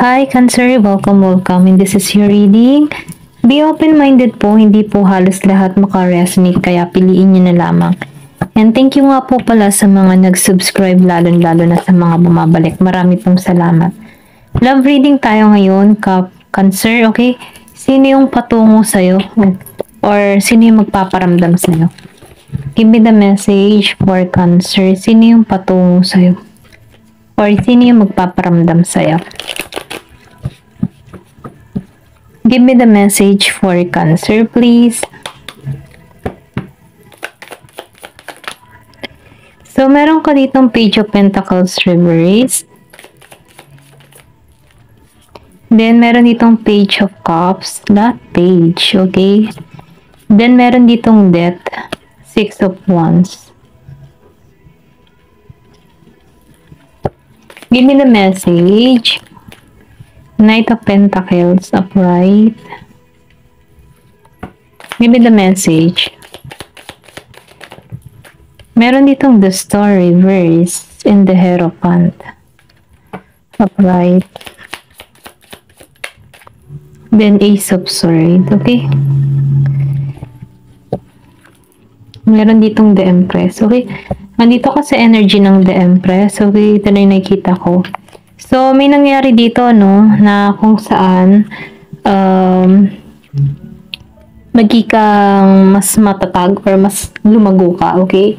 Hi, Cancer. Welcome. And this is your reading. Be open-minded po, hindi po halos lahat makaresonate, kaya piliin nyo na lamang. And thank you nga po pala sa mga nag-subscribe, lalo-lalo na sa mga bumabalik. Marami pong salamat. Love reading tayo ngayon, Cancer, okay? Sino yung patungo sa'yo? Or sino yung magpaparamdam sa'yo? Give me the message for Cancer. Sino yung patungo sa'yo? Or sino yung magpaparamdam sa'yo? Give me the message for Cancer, please. So, meron ka ditong Page of Pentacles reversed. Then, meron ditong Page of Cups. That page, okay? Then, meron ditong Death. Six of Wands. Give me the message. Knight of Pentacles upright. Give me the message. Meron ditong the Star reverse and the Hierophant upright. Then Ace of Swords, okay? Meron ditong the Empress, okay? Nandito ka sa energy ng the Empress, okay? Ito na yung nakikita ko. So, may nangyari dito, no, na kung saan magiging mas matatag or mas lumago ka, okay?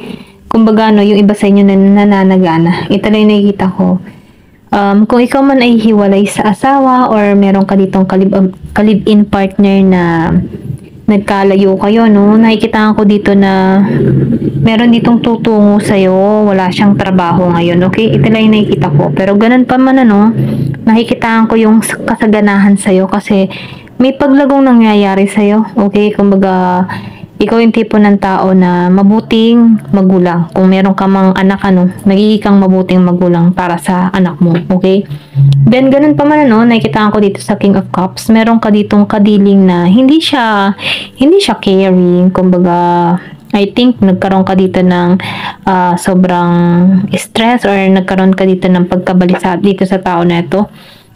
Kumbaga, no, yung iba sa inyo na nananagana. Ito lang yung nakikita ko. Kung ikaw man ay hiwalay sa asawa or meron ka ditong kalib-in partner na nagkalayo kayo, no? Nakikita ko dito na meron ditong tutungo sa'yo, wala siyang trabaho ngayon, okay? Ito lang yung nakikita ko. Pero ganun pa man, ano, nakikita ko yung kasaganahan sa'yo kasi may paglagong nangyayari sa'yo, okay? Kumbaga, ikaw yung tipo ng tao na mabuting magulang. Kung meron ka mang anak, ano, nagiging kang mabuting magulang para sa anak mo, okay? Then, ganun pa man, ano, nakikita ko dito sa King of Cups, meron ka ditong kadiling na hindi siya caring, kumbaga, I think nagkaroon ka dito ng sobrang stress or nagkaroon ka dito ng pagkabalisa dito sa tao na ito.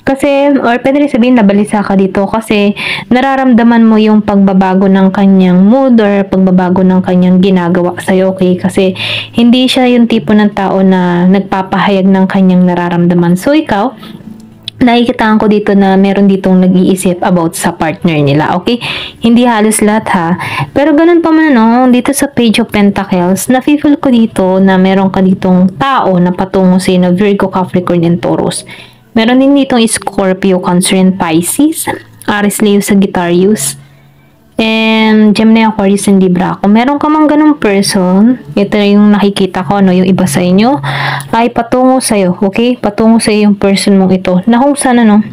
Kasi, or pwede rin sabihin nabalisa ka dito kasi nararamdaman mo yung pagbabago ng kanyang mood or pagbabago ng kanyang ginagawa sa'yo, okay? Kasi hindi siya yung tipo ng tao na nagpapahayag ng kanyang nararamdaman. So, ikaw, nakikitaan ko dito na meron ditong nag-iisip about sa partner nila, okay? Hindi halos lahat, ha? Pero ganun pa man, no? Dito sa Page of Pentacles, na-feel ko dito na meron ka ditong tao na patungo sa na Virgo, Capricorn, and Taurus. Meron din ditong Scorpio, Cancer, and Pisces, Aries, Leo, Sagittarius, and Gemini, Aquarius, and Libra. Kung meron ka mang ganung person, ito yung nakikita ko, no, yung iba sa inyo, ay patungo sa'yo, okay? Patungo sa'yo yung person mong ito, na kung sana, no,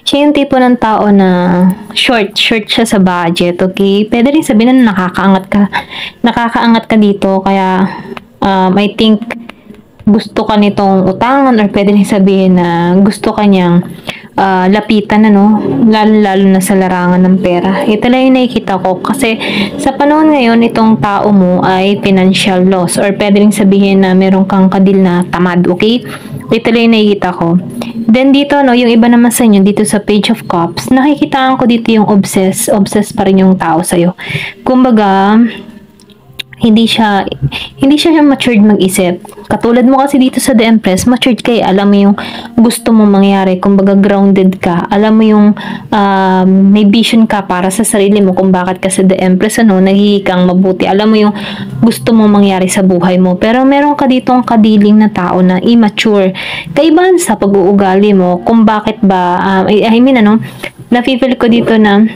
siya yung tipo ng tao na short siya sa budget, okay? Pwede rin sabihin na nakakaangat ka dito, kaya, I think, gusto ka nitong utangan or pwede rin sabihin na gusto ka niyang lapitan, ano, lalo na sa larangan ng pera. Ito lang yung nakikita ko kasi sa panahon ngayon, itong tao mo ay financial loss or pwede rin sabihin na meron kang kadil na tamad, okay? Ito lang yung nakikita ko. Then dito, no, yung iba naman sa inyo, dito sa Page of Cups, nakikitaan ko dito yung obsessed pa rin yung tao sa'yo. Kumbaga, hindi siya matured mag-isip. Katulad mo kasi dito sa The Empress, matured ka, alam mo yung gusto mo mangyari, kumbaga grounded ka, alam mo yung may vision ka para sa sarili mo kung bakit ka sa The Empress, ano, nagiging kang mabuti, alam mo yung gusto mo mangyari sa buhay mo. Pero meron ka dito ang kadiling na tao na immature, kaibahan sa pag-uugali mo, kung bakit ba, na-feel ko dito na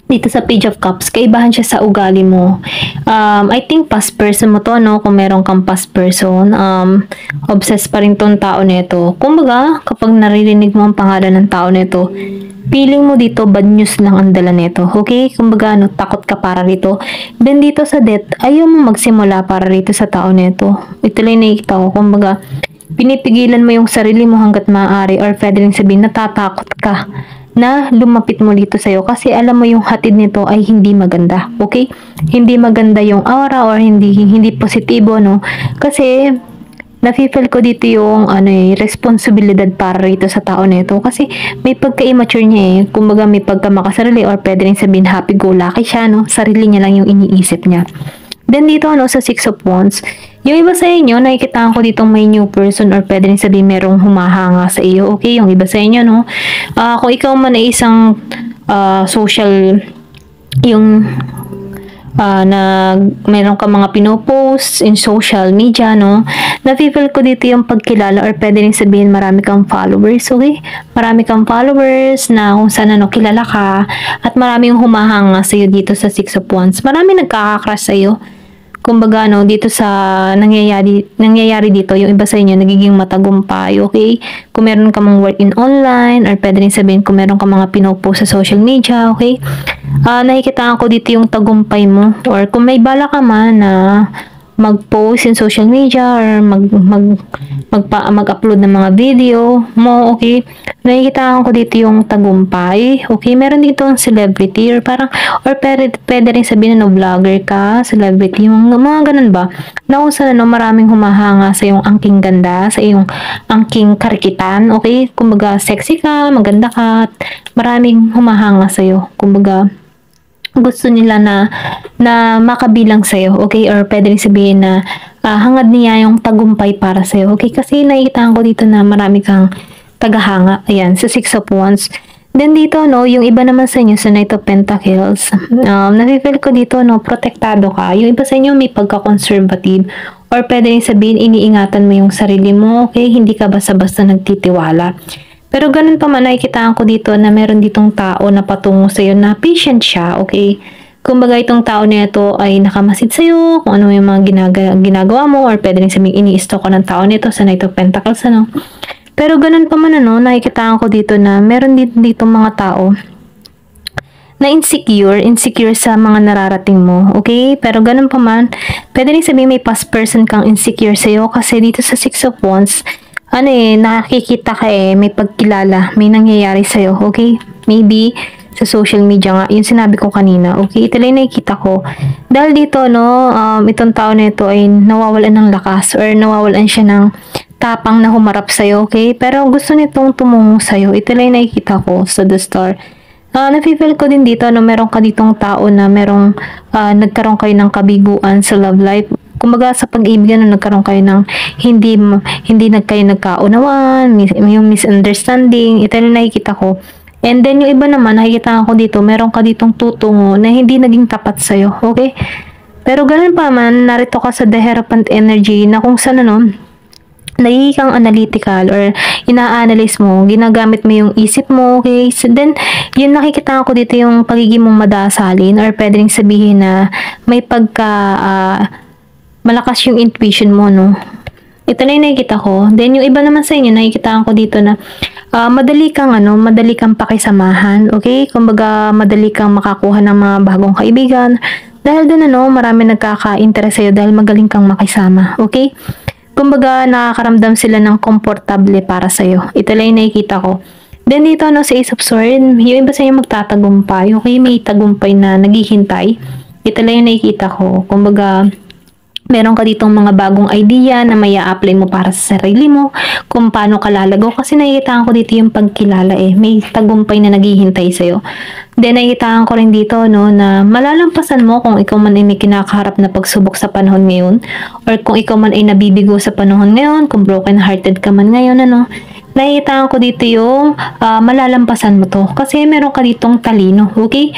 dito sa Page of Cups, kaibahan siya sa ugali mo. I think past person mo to, no? Kung meron kang past person, obsessed pa rin tong tao nito. Kumbaga, kapag naririnig mo ang pangalan ng tao nito, feeling mo dito, bad news lang ang dala nito. Okay? Kumbaga, no, takot ka para rito. Then dito sa death, ayaw mo magsimula para rito sa tao nito. Ito lang nakikita ko. Kumbaga, pinipigilan mo yung sarili mo hanggat maaari or pwede rin sabihin, natatakot ka na lumapit mo dito sa'yo kasi alam mo yung hatid nito ay hindi maganda, okay? Hindi maganda yung aura or hindi positibo, no? Kasi nafe-feel ko dito yung responsibilidad para rito sa tao na ito kasi may pagka-immature niya eh. Kumbaga may pagka-makasarili or pwede rin sabihin happy-go-lucky siya, no? Sarili niya lang yung iniisip niya. Then dito sa Six of Wands, yung iba sa inyo, nakikita ko dito may new person or pwede rin sabihin merong humahanga sa iyo. Okay, yung iba sa inyo, no? Kung ikaw man ay isang social, yung meron ka mga pinopost in social media, no? Nafe-feel ko dito yung pagkilala or pwede rin sabihin marami kang followers, okay? Marami kang followers na kung saan kilala ka at marami yung humahanga sa'yo dito sa Six of Wands. Marami nagkaka-crush sa'yo. Kumbaga, dito sa nangyayari dito, yung iba sa inyo, nagiging matagumpay, okay? Kung meron ka mga work in online, or pwede rin sabihin kung meron ka mga pinopost sa social media, okay? Nakikitaan ko dito yung tagumpay mo, or kung may bala ka man na mag-post in social media or mag-upload ng mga video mo, okay? Nakikita ko dito yung tagumpay, okay? Meron dito ang celebrity or parang, or pwede rin sabihin na vlogger ka, celebrity, mga ganun ba? Na kung saan maraming humahanga sa iyong angking ganda, sa iyong angking karikitan, okay? Kumbaga, sexy ka, maganda ka, at maraming humahanga sa iyo. Kumbaga, gusto nila na makabilang sa'yo, okay? Or pwede rin sabihin na hangad niya yung tagumpay para sa'yo, okay? Kasi nakikita ko dito na marami kang tagahanga, ayan, sa Six of Wands. Then dito, yung iba naman sa inyo sa Knight of Pentacles, nafe-feel ko dito, protektado ka. Yung iba sa inyo may pagka-conservative or pwede rin sabihin, iniingatan mo yung sarili mo, okay? Hindi ka basta-basta nagtitiwala. Pero ganun pa man, nakikitaan ko dito na meron ditong tao na patungo sa'yo na patient siya, okay? Kumbaga itong tao na ito ay nakamasid sa'yo, kung ano yung mga ginagawa mo, or pwede rin sabihin ini-stalk ko ng tao nito sa Knight of Pentacles, Pero ganun pa man, nakikitaan ko dito na meron dito mga tao na insecure sa mga nararating mo, okay? Pero ganun pa man, pwede rin sabihin may past person kang insecure sa'yo kasi dito sa Six of Wands, nakikita ka may pagkilala, may nangyayari sa'yo, okay? Maybe, sa social media nga, yung sinabi ko kanina, okay? Ito lang nakikita ko. Dahil dito, itong tao na ito ay nawawalan ng lakas or nawawalan siya ng tapang na humarap sa'yo, okay? Pero gusto nitong tumungo sa'yo. Ito lang nakikita ko sa The Star. Nafe-feel ko din dito, meron ka ditong tao na merong nagkaroon kayo ng kabiguan sa love life. Kumbaga sa pag-ibig nagkaroon kayo ng hindi kayo nagkaunawaan, yung misunderstanding, ito na nakikita ko. And then yung iba naman, nakikita ko dito, meron ka ditong tutungo na hindi naging tapat sa'yo, okay? Pero ganun pa man, narito ka sa The Hierophant energy na kung saan nagiging kang analytical or ina-analyze mo, ginagamit mo yung isip mo, okay? So then, yun nakikita ko dito yung pagiging mong madasalin or pwede rin sabihin na may malakas yung intuition mo, Ito na yung nakikita ko. Then, yung iba naman sa inyo, nakikita ko dito na madali kang pakisamahan, okay? Kumbaga, madali kang makakuha ng mga bagong kaibigan. Dahil doon, marami nagkaka-interest sa'yo dahil magaling kang makisama, okay? Kumbaga, nakakaramdam sila ng komportable para sa'yo. Ito lang yung nakikita ko. Then, dito, sa Ace of Swords, yung iba sa inyo magtatagumpay, okay? May tagumpay na naghihintay. Ito lang yung nakikita ko. Kumbaga, meron ka ditong mga bagong idea na may apply mo para sa sarili mo, kung paano ka lalago. Kasi nakikita ko dito yung pagkilala may tagumpay na naghihintay sa'yo. Then nakikita ko rin dito na malalampasan mo kung ikaw man ay may kinakaharap na pagsubok sa panahon ngayon, or kung ikaw man ay nabibigo sa panahon ngayon, kung broken hearted ka man ngayon, nakikita ko dito yung malalampasan mo to. Kasi meron ka ditong talino, okay?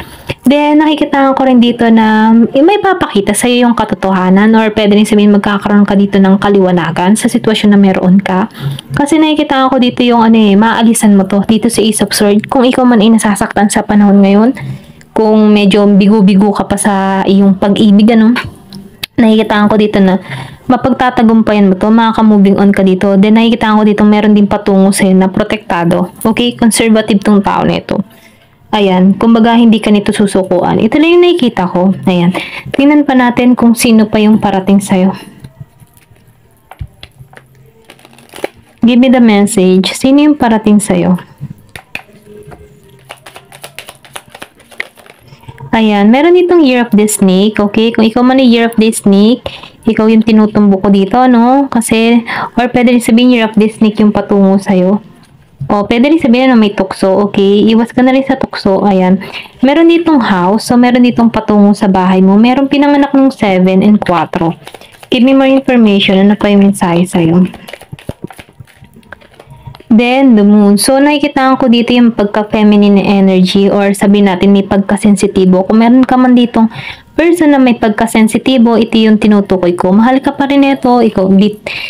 Then, nakikita ko rin dito na may papakita sa'yo yung katotohanan or pwede rin sabihin magkakaroon ka dito ng kaliwanagan sa sitwasyon na meron ka. Kasi nakikita ko dito yung maalisan mo to dito sa Ace of Swords. Kung ikaw man ay nasasaktan sa panahon ngayon, kung medyo bigo-bigo ka pa sa iyong pag-ibig, nakikita ko dito na mapagtatagumpayan mo to, makaka-moving on ka dito. Then, nakikita ko dito meron din patungo sa'yo na protektado. Okay? Conservative tong tao na ito. Ayan, kumbaga hindi ka nito susukuan. Ito lang yung nakikita ko. Ayan. Tingnan pa natin kung sino pa yung parating sa'yo. Give me the message. Sino yung parating sa'yo? Ayan, meron itong Year of the Snake, okay? Kung ikaw man ay Year of the Snake, ikaw yung tinutumbo ko dito, no? Kasi, or pwede rin sabihin you're of this snake yung patungo sa'yo. O, pwede rin sabihin na may tukso, okay? Iwas ka na rin sa tukso, ayan. Meron ditong house, so meron ditong patungo sa bahay mo. Meron pinanganak ng 7 and 4. Give me more information, ano pa yung mensahe sa'yo? Then, the moon. So, nakikita ko dito yung pagka-feminine energy or sabihin natin may pagka-sensitibo. Kung meron ka man ditong person na may pagka-sensitibo, ito yung tinutukoy ko. Mahal ka pa rin ito. Ikaw,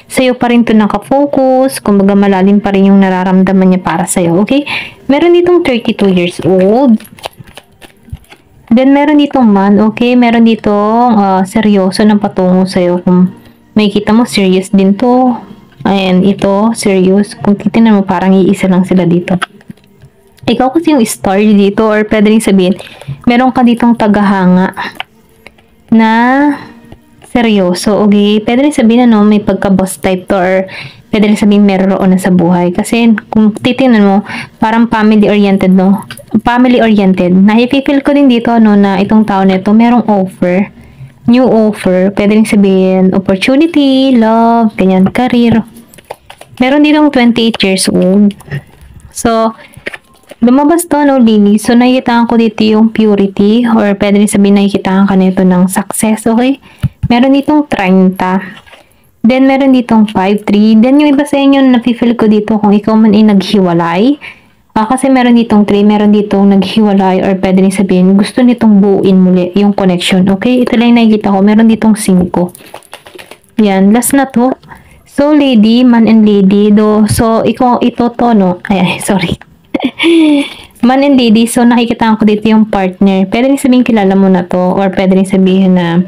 sa'yo pa rin ito nakafocus. Kumbaga, malalim pa rin yung nararamdaman niya para sa'yo. Okay? Meron ditong 32 years old. Then, meron ditong man. Okay? Meron ditong seryoso ng patungo sa'yo. Kung may kita mo, serious din to. Ayan, ito, serious. Kung titignan mo, parang iisa lang sila dito. Ikaw kasi yung star dito, or pwede rin sabihin, meron ka ditong tagahanga na seryoso, okay? Pwede rin sabihin, ano, may pagka-boss type to, or pwede rin sabihin, meron na sa buhay. Kasi, kung titignan mo, parang family-oriented, no? Family-oriented. Naipipil ko din dito, no, na itong tao na ito, merong offer. New offer, pwede rin sabihin, opportunity, love, ganyan, career. Meron ditong 28 years old. So, lumabas to, no, Lily. So, nakikitaan ko dito yung purity, or pwede rin sabihin, nakikitaan ka nito ng success, okay? Meron ditong 30. Then, meron ditong 5-3. Then, yung iba sa inyo, napifeel ko dito kung ikaw man ay naghiwalay. Kasi meron ditong 3, meron ditong naghiwalay, or pwede rin sabihin, gusto nitong buuin muli yung connection. Okay? Ito lang yung nakikita ko. Meron ditong 5. Yan. Last na to. So, lady, man and lady. So, ito to, no? Ay, sorry. Man and lady. So, nakikita ko dito yung partner. Pwede rin sabihin, kilala mo na to. Or pwede rin sabihin na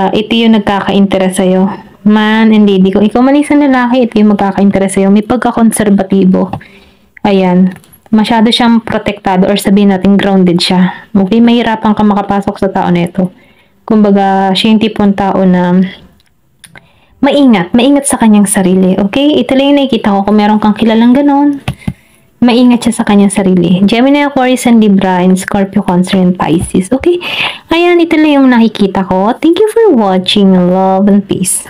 ito yung nagkaka-interest sa'yo. Man and lady. Kung ikaw man isang lalaki, ito yung magkaka-interest sa'yo. May pagka-konserbatibo. Ayan, masyado siyang protektado or sabihin natin grounded siya. Okay, mahirapan ka makapasok sa tao na ito. Kumbaga, siya yung tipong tao na maingat sa kanyang sarili. Okay, ito lang yung nakikita ko kung meron kang kilalang ganon. Maingat siya sa kanyang sarili. Gemini, Aquarius, and Libra, and Scorpio, Cancer, and Pisces. Okay, ayan, ito lang yung nakikita ko. Thank you for watching. Love and peace.